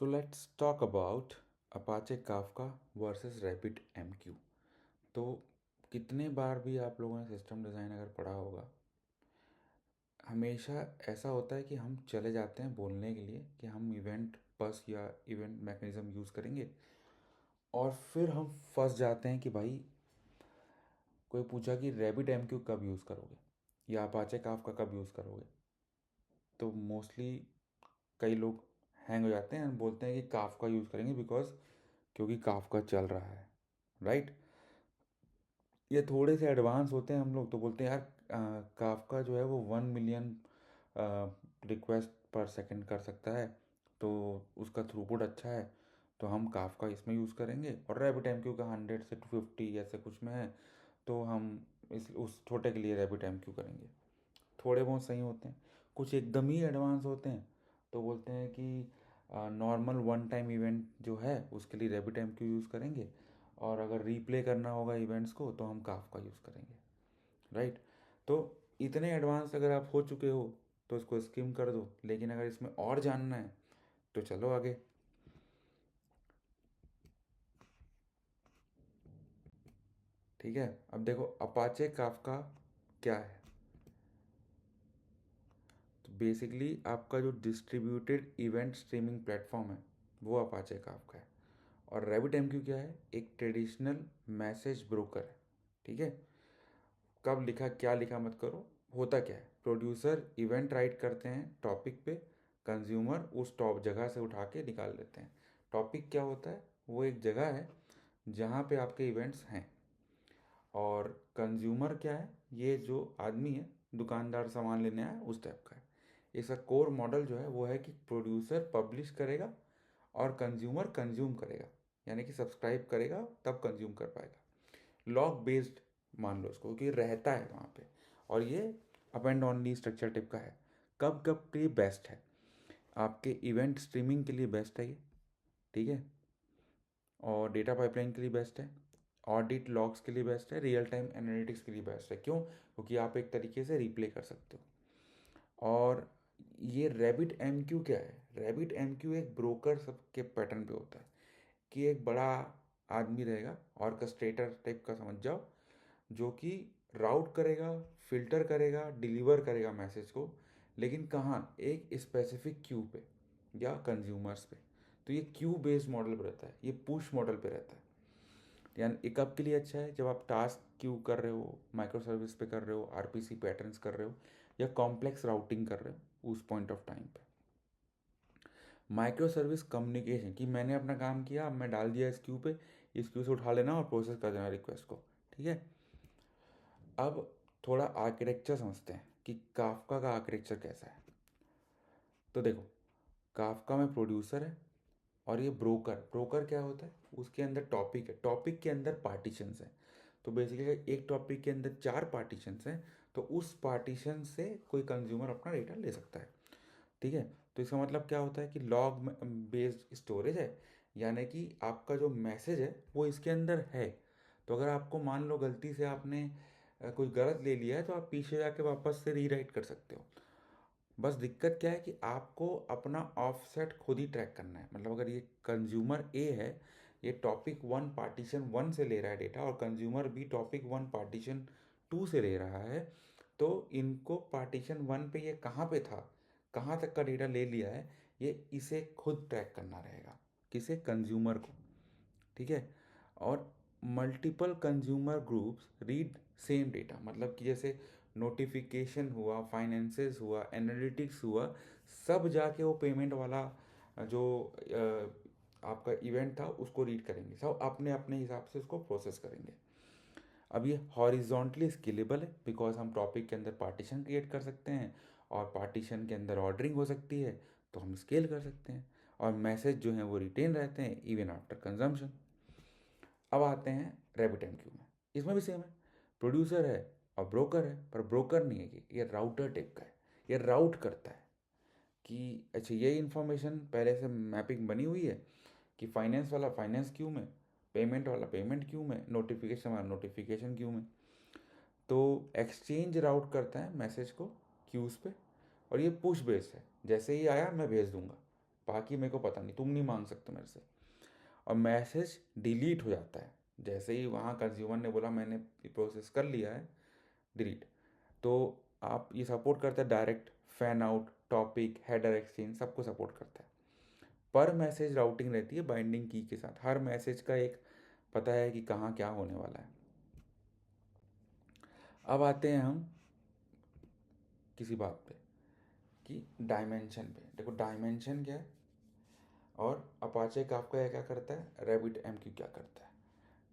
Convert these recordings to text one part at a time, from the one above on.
So let's talk about Apache Kafka versus RabbitMQ। तो कितने बार भी आप लोगों ने सिस्टम डिज़ाइन अगर पढ़ा होगा, हमेशा ऐसा होता है कि हम चले जाते हैं बोलने के लिए कि हम इवेंट बस या इवेंट मैकेनिज़्म यूज़ करेंगे, और फिर हम फंस जाते हैं कि भाई कोई पूछा कि RabbitMQ कब यूज़ करोगे या अपाचे काफका कब यूज़ करोगे, तो मोस्टली कई लोग हैंग हो जाते हैं और बोलते हैं कि काफका यूज़ करेंगे बिकॉज क्योंकि काफका चल रहा है, राइट। ये थोड़े से एडवांस होते हैं हम लोग तो बोलते हैं यार काफका जो है वो 1 मिलियन रिक्वेस्ट पर सेकंड कर सकता है, तो उसका थ्रूपुट अच्छा है, तो हम काफका इसमें यूज़ करेंगे। और रैबिट एम क्यू का 100 से 250 ऐसे कुछ में है, तो हम इस उस छोटे के लिए रैबिट एम क्यू करेंगे। थोड़े बहुत सही होते हैं, कुछ एकदम ही एडवांस होते हैं तो बोलते हैं कि नॉर्मल वन टाइम इवेंट जो है उसके लिए रैबिट एम क्यू यूज़ करेंगे, और अगर रीप्ले करना होगा इवेंट्स को तो हम काफका यूज़ करेंगे, राइट। तो इतने एडवांस अगर आप हो चुके हो तो इसको स्किम कर दो, लेकिन अगर इसमें और जानना है तो चलो आगे। ठीक है, अब देखो अपाचे काफका क्या है। तो बेसिकली आपका जो डिस्ट्रीब्यूटेड इवेंट स्ट्रीमिंग प्लेटफॉर्म है वो अपाचे काफका है। और रैबिट एम क्यू क्या है, एक ट्रेडिशनल मैसेज ब्रोकर है। ठीक है, कब लिखा क्या लिखा मत करो, होता क्या है, प्रोड्यूसर इवेंट राइट करते हैं टॉपिक पे, कंज्यूमर उस टॉप जगह से उठा के निकाल लेते हैं। टॉपिक क्या होता है, वो एक जगह है जहाँ पे आपके इवेंट्स हैं। और कंज्यूमर क्या है, ये जो आदमी है दुकानदार सामान लेने आया उस टाइप का है। इसका कोर मॉडल जो है वो है कि प्रोड्यूसर पब्लिश करेगा और कंज्यूमर कंज्यूम करेगा, यानी कि सब्सक्राइब करेगा तब कंज्यूम कर पाएगा। लॉग बेस्ड मान लो इसको कि रहता है वहाँ पे, और ये up and only structure type का है। कब कब के लिए बेस्ट है, आपके इवेंट स्ट्रीमिंग के लिए बेस्ट है ये। ठीक है, और डेटा पाइपलाइन के लिए बेस्ट है, ऑडिट लॉग्स के लिए बेस्ट है, रियल टाइम एनालिटिक्स के लिए बेस्ट है। क्यों, क्योंकि आप एक तरीके से रिप्ले कर सकते हो। और ये रैबिट एम क्यू क्या है, रैबिट एम क्यू एक ब्रोकर सबके पैटर्न पे होता है कि एक बड़ा आदमी रहेगा, ऑर्केस्ट्रेटर टाइप का समझ जाओ, जो कि राउट करेगा, फिल्टर करेगा, डिलीवर करेगा मैसेज को, लेकिन कहाँ, एक स्पेसिफिक क्यू पे या कंज्यूमर्स पे। तो ये क्यू बेस्ड मॉडल पे रहता है, ये पुश मॉडल पे रहता है। यानी एक कब के लिए अच्छा है, जब आप टास्क क्यू कर रहे हो, माइक्रो सर्विस पे कर रहे हो, आरपीसी पैटर्न्स कर रहे हो, या कॉम्प्लेक्स राउटिंग कर रहे हो उस पॉइंट ऑफ टाइम पे। माइक्रो सर्विस कम्युनिकेशन कि मैंने अपना काम किया, अब मैं डाल दिया इस क्यू पे, इस क्यू से उठा लेना और प्रोसेस कर देना रिक्वेस्ट को। ठीक है, अब थोड़ा आर्किटेक्चर समझते हैं कि काफका का आर्किटेक्चर कैसा है। तो देखो, काफका में प्रोड्यूसर है और ये ब्रोकर। ब्रोकर क्या होता है, उसके अंदर टॉपिक है, टॉपिक के अंदर पार्टीशंस हैं। तो बेसिकली एक टॉपिक के अंदर 4 पार्टीशंस हैं, तो उस पार्टीशन से कोई कंज्यूमर अपना डेटा ले सकता है। ठीक है, तो इसका मतलब क्या होता है कि लॉग बेस्ड स्टोरेज है, यानी कि आपका जो मैसेज है वो इसके अंदर है। तो अगर आपको मान लो गलती से आपने कोई गलत ले लिया है, तो आप पीछे जाके वापस से रीराइट कर सकते हो। बस दिक्कत क्या है कि आपको अपना ऑफसेट खुद ही ट्रैक करना है। मतलब अगर ये कंज्यूमर ए है, ये टॉपिक 1 पार्टीशन 1 से ले रहा है डेटा, और कंज्यूमर बी टॉपिक 1 पार्टीशन 2 से ले रहा है, तो इनको पार्टीशन 1 पे ये कहाँ पे था, कहाँ तक का डेटा ले लिया है, ये इसे खुद ट्रैक करना रहेगा, किसे, कंज्यूमर को। ठीक है, और multiple consumer groups read same data, मतलब कि जैसे नोटिफिकेशन हुआ, फाइनेंसेस हुआ, एनालिटिक्स हुआ, सब जाके वो पेमेंट वाला जो आपका इवेंट था उसको रीड करेंगे, सब अपने अपने हिसाब से उसको प्रोसेस करेंगे। अब ये हॉरिजॉन्टली स्केलेबल है बिकॉज हम टॉपिक के अंदर पार्टीशन क्रिएट कर सकते हैं, और पार्टीशन के अंदर ऑर्डरिंग हो सकती है, तो हम स्केल कर सकते हैं, और मैसेज जो हैं वो रिटेन रहते हैं इवन आफ्टर कंजम्पशन। अब आते हैं RabbitMQ में, इसमें भी सेम है, प्रोड्यूसर है और ब्रोकर है, पर ब्रोकर नहीं है, ये राउटर टाइप का है। ये राउट करता है कि अच्छा ये इन्फॉर्मेशन पहले से मैपिंग बनी हुई है कि फाइनेंस वाला फाइनेंस क्यू में, पेमेंट वाला पेमेंट क्यू में, नोटिफिकेशन वाला नोटिफिकेशन क्यू में। तो एक्सचेंज राउट करता है मैसेज को क्यूज़ पे, और ये पुश बेस है, जैसे ही आया मैं भेज दूंगा। बाकी मेरे को पता नहीं, तुम नहीं मांग सकते मेरे से। और मैसेज डिलीट हो जाता है जैसे ही वहाँ कंज्यूमर ने बोला मैंने प्रोसेस कर लिया है, डिलीट। तो आप ये सपोर्ट करता है direct, fan out, topic, header exchange, सबको सपोर्ट करता है। पर मैसेज राउटिंग रहती है बाइंडिंग की के साथ, हर मैसेज का एक पता है कि कहाँ क्या होने वाला है। अब आते हैं हम किसी बात पे कि डायमेंशन पे। देखो डायमेंशन क्या है और अपाचे काफका क्या करता है, रैबिट एमक्यू क्या करता है।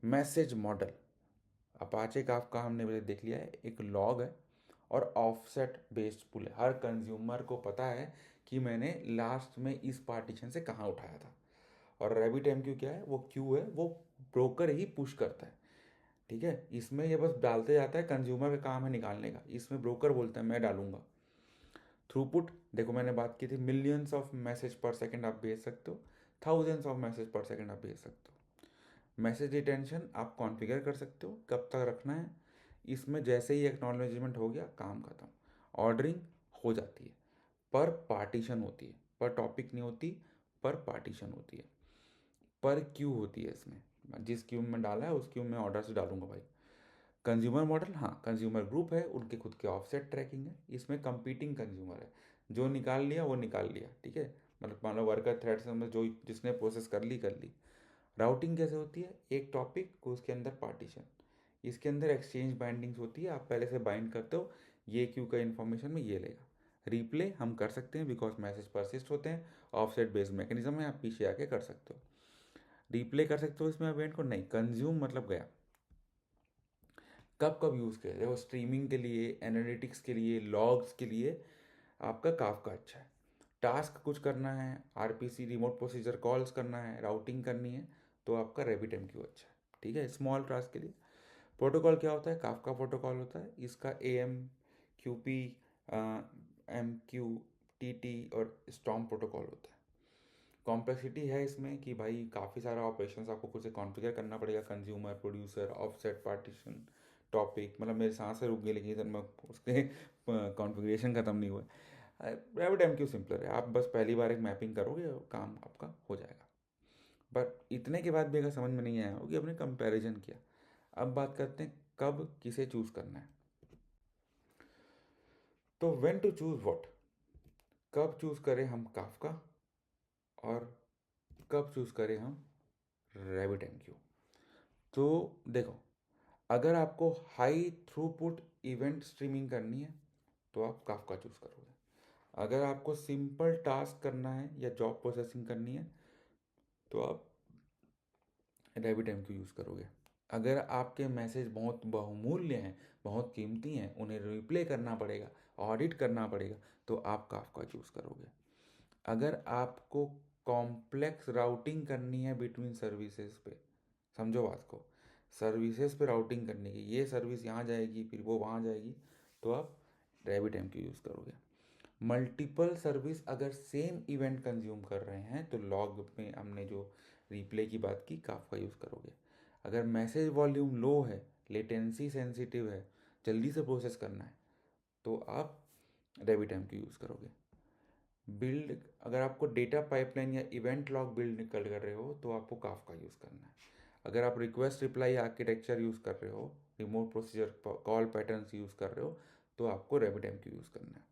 मैसेज मॉडल, अपाचे काफका हमने पहले देख लिया है, एक लॉग है और ऑफसेट बेस्ड पुल है। हर कंज्यूमर को पता है कि मैंने लास्ट में इस पार्टीशन से कहाँ उठाया था। और रैबिट एमक्यू क्या है, वो क्यू है, वो ब्रोकर ही पुश करता है। ठीक है, इसमें ये बस डालते जाता है, कंज्यूमर का काम है निकालने का, इसमें ब्रोकर बोलता है मैं डालूंगा। थ्रूपुट, देखो मैंने बात की थी, मिलियंस ऑफ मैसेज पर सेकंड आप भेज सकते हो, थाउजेंड्स ऑफ मैसेज पर सेकंड आप भेज सकते हो। मैसेज रिटेंशन आप कॉन्फ़िगर कर सकते हो कब तक रखना है, इसमें जैसे ही एक्नॉलेजमेंट हो गया काम खत्म। ऑर्डरिंग हो जाती है, पर पार्टीशन होती है, पर टॉपिक नहीं होती, पर पार्टीशन होती है, पर क्यू होती है इसमें। जिस क्यू में डाला है उस क्यू में ऑर्डर से डालूंगा भाई। कंज्यूमर मॉडल, हाँ कंज्यूमर ग्रुप है, उनके खुद के ऑफसेट ट्रैकिंग है, इसमें कंपीटिंग कंज्यूमर है, जो निकाल लिया वो निकाल लिया। ठीक है, मतलब मान लो वर्कर थ्रेड्स में जो जिसने प्रोसेस कर ली कर ली। राउटिंग कैसे होती है, एक टॉपिक को उसके अंदर पार्टीशन, इसके अंदर एक्सचेंज बाइंडिंग्स होती है, आप पहले से बाइंड करते हो, ये क्यू का इन्फॉर्मेशन में ये लेगा। रिप्ले हम कर सकते हैं बिकॉज मैसेज परसिस्ट होते हैं, ऑफसेट बेस्ड मैकेनिज्म है, आप पीछे आके कर सकते हो। रिप्ले कर सकते हो इसमें इवेंट को, नहीं कंज्यूम मतलब गया। कब कब यूज़ किया, देखो स्ट्रीमिंग के लिए, एनालिटिक्स के लिए, लॉग्स के लिए आपका काफका अच्छा है। टास्क कुछ करना है, आरपीसी रिमोट प्रोसीजर कॉल्स करना है, राउटिंग करनी है, तो आपका रैबिट एमक्यू अच्छा है। ठीक है, स्मॉल टास्क के लिए। प्रोटोकॉल क्या होता है, काफका प्रोटोकॉल होता है, इसका A M Q P, M Q, T T और स्टॉम प्रोटोकॉल होता है। कॉम्प्लेक्सिटी है इसमें कि भाई काफ़ी सारा ऑपरेशंस आपको खुद से कॉन्फ़िगर करना पड़ेगा, consumer, producer, offset, partition, topic, मतलब मेरे सांसें रुक गई लेकिन सर मैं उसके कॉन्फ़िगरेशन ख़त्म नहीं हुआ है। रैबिट एमक्यू सिंपलर है, आप बस पहली बार एक मैपिंग करोगे और काम आपका हो जाएगा। बट इतने के बाद भी अगर समझ में नहीं आया हो कि आपने कंपैरिजन किया, अब बात करते हैं कब किसे चूज़ करना है। तो व्हेन टू चूज़ व्हाट, कब चूज़ करें हम काफका और कब चूज़ करें हम रैबिट एमक्यू। तो देखो, अगर आपको हाई थ्रूपुट इवेंट स्ट्रीमिंग करनी है तो आप काफका चूज़ करोगे। अगर आपको सिंपल टास्क करना है या जॉब प्रोसेसिंग करनी है तो आप रैबिट एमक्यू यूज़ करोगे। अगर आपके मैसेज बहुत बहुमूल्य हैं, बहुत कीमती हैं, उन्हें रिप्ले करना पड़ेगा, ऑडिट करना पड़ेगा, तो आप काफका चूज़ करोगे। अगर आपको कॉम्प्लेक्स राउटिंग करनी है बिटवीन सर्विसेज पे, समझो बात को, सर्विसेज पे राउटिंग करने की, ये सर्विस यहाँ जाएगी फिर वो वहाँ जाएगी, तो आप रैबिट एमक्यू यूज़ करोगे। मल्टीपल सर्विस अगर सेम इवेंट कंज्यूम कर रहे हैं तो लॉग में हमने जो रिप्ले की बात की, काफका यूज़ करोगे। अगर मैसेज वॉल्यूम लो है, लेटेंसी सेंसिटिव है, जल्दी से प्रोसेस करना है, तो आप रैबिट एमक्यू यूज़ करोगे। बिल्ड, अगर आपको डेटा पाइपलाइन या इवेंट लॉग बिल्ड निकल कर रहे हो तो आपको काफका यूज़ करना है। अगर आप रिक्वेस्ट रिप्लाई आर्किटेक्चर यूज़ कर रहे हो, remote procedure call patterns use कर रहे हो, तो आपको रैबिट एमक्यू यूज़ करना है।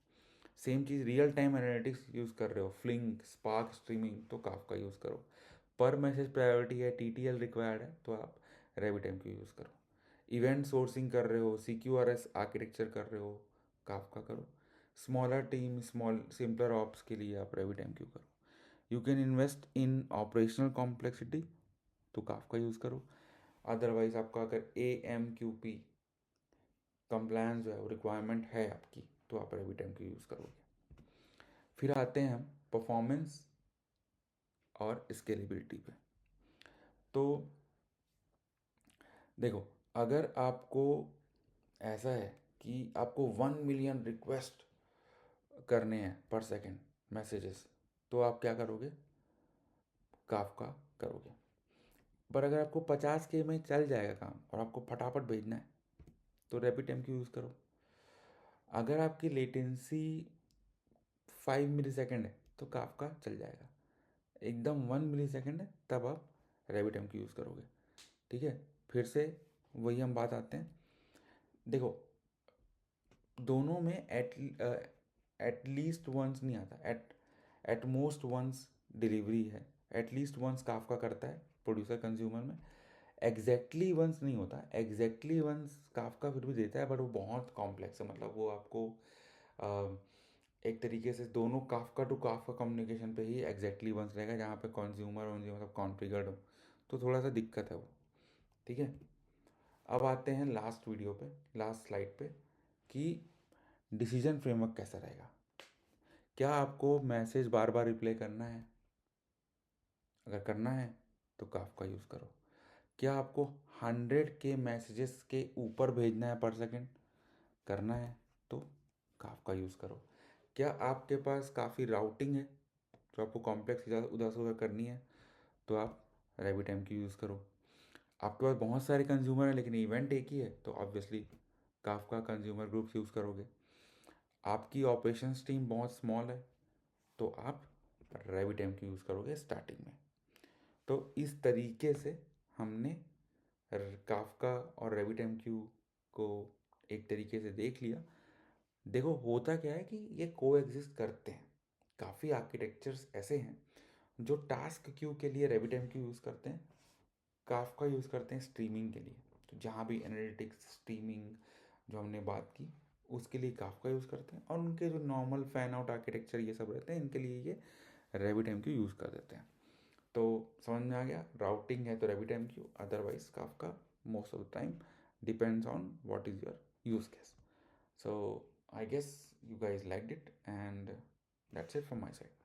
सेम चीज़ रियल टाइम एनालिटिक्स यूज़ कर रहे हो, फ्लिंक, स्पार्क स्ट्रीमिंग, तो काफका यूज़ करो। पर मैसेज प्रायोरिटी है, टीटीएल रिक्वायर्ड है, तो आप रैबिट एमक्यू यूज़ करो। इवेंट सोर्सिंग कर रहे हो, सीक्यूआरएस आर्किटेक्चर कर रहे हो, काफका करो। Smaller team, small simpler ops के लिए आप रैबिट एमक्यू करो। You can invest in operational complexity, तो काफका यूज़ करो। अदरवाइज आपका अगर A M Q P compliance जो है वो रिक्वायरमेंट है आपकी, तो आप रैबिट एमक्यू यूज़ करोगे। फिर आते हैं हम परफॉर्मेंस और स्केलेबिलिटी पे। तो देखो, अगर आपको ऐसा है कि आपको 1 मिलियन रिक्वेस्ट करने हैं पर सेकेंड मैसेजेस, तो आप क्या करोगे, काफका करोगे। पर अगर आपको 50K में चल जाएगा काम और आपको फटाफट भेजना है, तो रैपिड एमक्यू यूज़ करो। अगर आपकी लेटेंसी 5 मिली सेकेंड है तो काफका चल जाएगा। एकदम 1 मिली सेकेंड है, तब आप RabbitMQ यूज़ करोगे। ठीक है, फिर से वही हम बात आते हैं। देखो, दोनों में एटलीस्ट वंस नहीं आता, एट मोस्ट वंस डिलीवरी है। एटलीस्ट वंस काफका करता है प्रोड्यूसर कंज्यूमर में, एग्जैक्टली वंस नहीं होता। एग्जैक्टली वंस काफका फिर भी देता है, बट वो बहुत कॉम्प्लेक्स है। मतलब वो आपको एक तरीके से दोनों काफका टू काफका कम्युनिकेशन पे ही एग्जैक्टली वंस रहेगा, जहाँ पे कंज्यूमर वंज्यूमर सब कॉन्फ़िगर्ड हो, तो थोड़ा सा दिक्कत है वो। ठीक है, अब आते हैं लास्ट वीडियो पे, लास्ट स्लाइड पे, कि डिसीजन फ्रेमवर्क कैसा रहेगा। क्या आपको मैसेज बार बार रिप्लाई करना है? अगर करना है तो काफका यूज़ करो। क्या आपको 100 के मैसेजेस के ऊपर भेजना है पर सेकेंड? करना है तो काफका यूज़ करो। क्या आपके पास काफ़ी राउटिंग है जो आपको कॉम्प्लेक्स उधर से उधर करनी है, तो आप RabbitMQ यूज़ करो। आपके पास बहुत सारे कंज्यूमर हैं लेकिन इवेंट एक ही है, तो obviously Kafka consumer groups use करोगे। आपकी ऑपरेशंस टीम बहुत स्मॉल है, तो आप RabbitMQ यूज़ करोगे स्टार्टिंग में। तो इस तरीके से हमने काफका और RabbitMQ को एक तरीके से देख लिया। देखो, होता क्या है कि ये को एग्जिस्ट करते हैं। काफ़ी आर्किटेक्चर्स ऐसे हैं जो टास्क क्यू के लिए RabbitMQ यूज़ करते हैं, काफका यूज़ करते हैं स्ट्रीमिंग के लिए। तो जहाँ भी एनालिटिक्स स्ट्रीमिंग जो हमने बात की, उसके लिए काफका यूज़ करते हैं, और उनके जो नॉर्मल फैन आउट आर्किटेक्चर ये सब रहते हैं, इनके लिए ये RabbitMQ यूज़ कर देते हैं। तो समझ में आ गया, राउटिंग है तो RabbitMQ, otherwise Kafka most of the time, depends on what is your use case. So I guess you guys liked it, and that's it from my side.